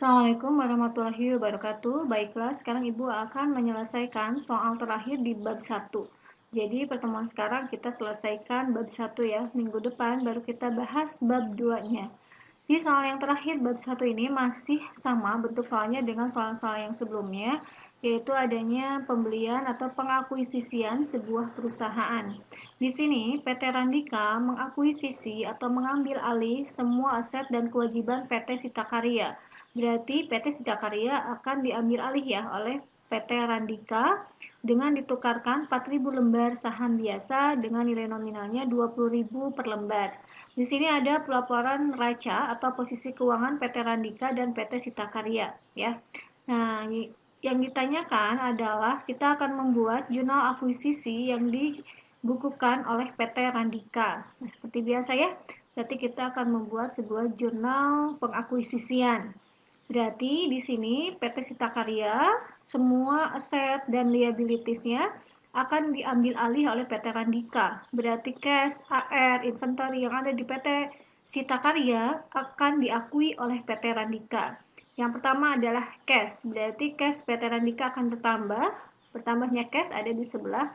Assalamualaikum warahmatullahi wabarakatuh. Baiklah, sekarang Ibu akan menyelesaikan soal terakhir di bab 1. Jadi, pertemuan sekarang kita selesaikan bab 1 ya. Minggu depan baru kita bahas bab 2-nya. Di soal yang terakhir, bab 1 ini masih sama bentuk soalnya dengan soal-soal yang sebelumnya, yaitu adanya pembelian atau pengakuisisian sebuah perusahaan. Di sini, PT Randika mengakuisisi atau mengambil alih semua aset dan kewajiban PT Sita Karya. Berarti PT Sita Karya akan diambil alih ya oleh PT Randika dengan ditukarkan 4.000 lembar saham biasa dengan nilai nominalnya 20.000 per lembar. Di sini ada pelaporan neraca atau posisi keuangan PT Randika dan PT Sita Karya ya. Nah, yang ditanyakan adalah kita akan membuat jurnal akuisisi yang dibukukan oleh PT Randika. Nah, seperti biasa ya. Berarti kita akan membuat sebuah jurnal pengakuisisian. Berarti di sini PT Sita Karya semua aset dan liabilitiesnya akan diambil alih oleh PT Randika. Berarti cash, AR, inventory yang ada di PT Sita Karya akan diakui oleh PT Randika. Yang pertama adalah cash. Berarti cash PT Randika akan bertambah. Bertambahnya cash ada di sebelah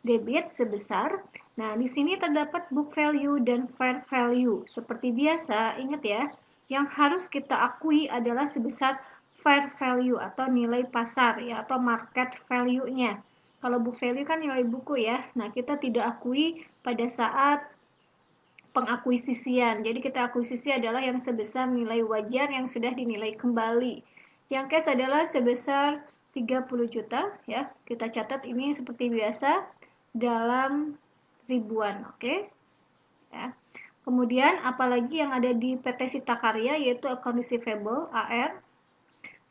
debit sebesar. Nah, di sini terdapat book value dan fair value. Seperti biasa, ingat ya, yang harus kita akui adalah sebesar fair value atau nilai pasar ya atau market value-nya. Kalau book value kan nilai buku ya. Nah, kita tidak akui pada saat pengakuisisian. Jadi kita akuisisi adalah yang sebesar nilai wajar yang sudah dinilai kembali. Yang cash adalah sebesar 30 juta ya. Kita catat ini seperti biasa dalam ribuan, oke? Ya. Kemudian apalagi yang ada di PT Sita Karya yaitu account receivable AR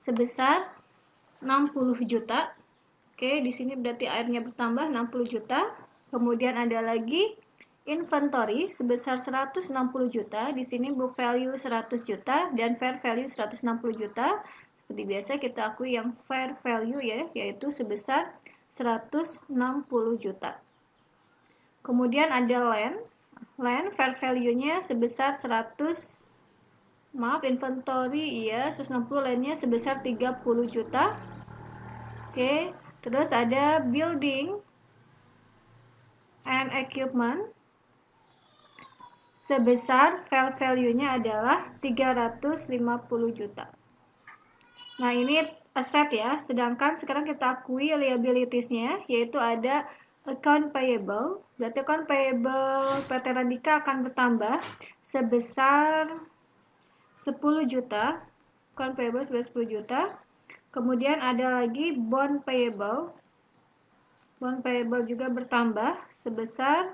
sebesar 60 juta. Oke, di sini berarti AR-nya bertambah 60 juta. Kemudian ada lagi inventory sebesar 160 juta. Di sini book value 100 juta dan fair value 160 juta. Seperti biasa kita akui yang fair value ya, yaitu sebesar 160 juta. Kemudian ada land fair value-nya sebesar 100, maaf inventory ya 160, land-nya sebesar 30 juta. Oke, terus ada building and equipment sebesar fair value-nya adalah 350 juta. Nah, ini aset ya, sedangkan sekarang kita akui liabilities-nya, yaitu ada account payable. Berarti account payable PT Randika akan bertambah sebesar 10 juta. Account payable sebesar 10 juta. Kemudian ada lagi bond payable. Bond payable juga bertambah sebesar,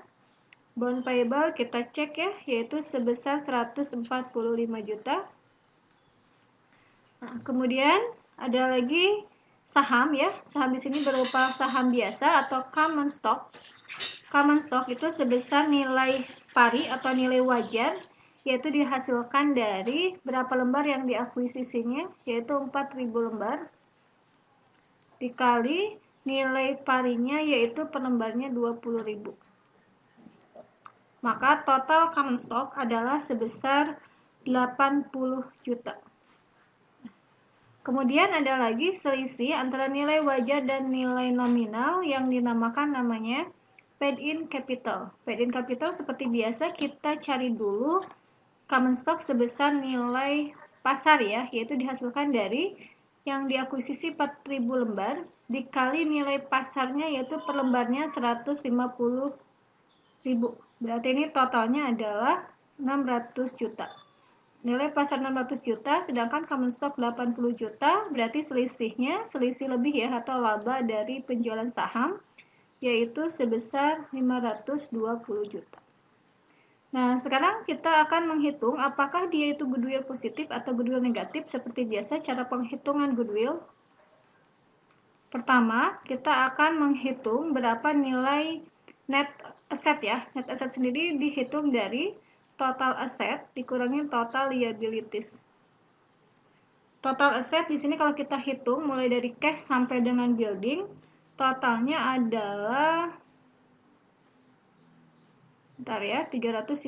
bond payable kita cek ya, yaitu sebesar 145 juta. Nah, kemudian ada lagi saham ya. Saham di sini berupa saham biasa atau common stock. Common stock itu sebesar nilai pari atau nilai wajar, yaitu dihasilkan dari berapa lembar yang diakuisisinya, yaitu 4.000 lembar dikali nilai parinya, yaitu per lembarnya 20.000. Maka total common stock adalah sebesar 80 juta. Kemudian ada lagi selisih antara nilai wajar dan nilai nominal yang dinamakan namanya paid-in capital. Paid-in capital seperti biasa kita cari dulu common stock sebesar nilai pasar ya, yaitu dihasilkan dari yang diakuisisi 4.000 lembar dikali nilai pasarnya yaitu per lembarnya 150.000. Berarti ini totalnya adalah 600 juta. Nilai pasar 600 juta, sedangkan common stock 80 juta, berarti selisihnya, selisih lebih ya atau laba dari penjualan saham, yaitu sebesar 520 juta. Nah, sekarang kita akan menghitung apakah dia itu goodwill positif atau goodwill negatif. Seperti biasa, cara penghitungan goodwill. Pertama, kita akan menghitung berapa nilai net asset ya. Net asset sendiri dihitung dari total asset dikurangi total liabilities. Total asset di sini kalau kita hitung mulai dari cash sampai dengan building, totalnya adalah 350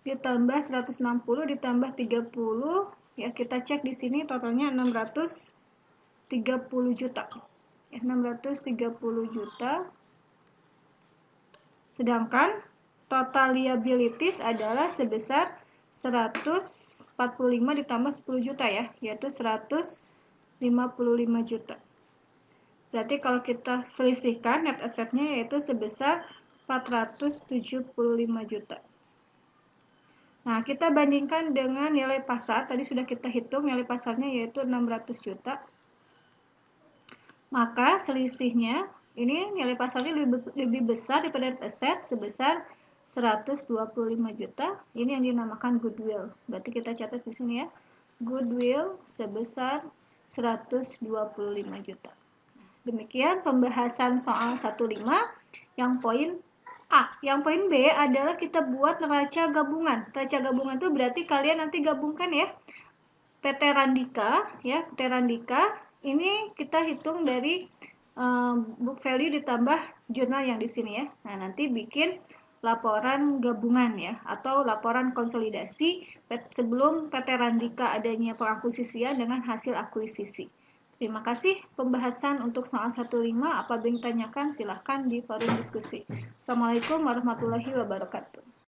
ditambah 160 ditambah 30 Ya, kita cek di sini totalnya 630 juta. Ya, 630 juta. Sedangkan total liabilities adalah sebesar 145 ditambah 10 juta ya, yaitu 155 juta. Berarti kalau kita selisihkan net asset-nya yaitu sebesar 475 juta. Nah, kita bandingkan dengan nilai pasar. Tadi sudah kita hitung nilai pasarnya yaitu 600 juta. Maka selisihnya, ini nilai pasarnya lebih besar daripada net asset sebesar 125 juta. Ini yang dinamakan goodwill. Berarti kita catat di sini ya. Goodwill sebesar 125 juta. Demikian pembahasan soal 15 yang poin A. Yang poin B adalah kita buat neraca gabungan. Neraca gabungan itu berarti kalian nanti gabungkan ya. PT Randika, ya, PT Randika ini kita hitung dari book value ditambah jurnal yang di sini ya. Nah, nanti bikin laporan gabungan ya, atau laporan konsolidasi sebelum PT Randika adanya pengakuisisian dengan hasil akuisisi. Terima kasih pembahasan untuk soal 15. Apabila ditanyakan silahkan di forum diskusi. Assalamualaikum warahmatullahi wabarakatuh.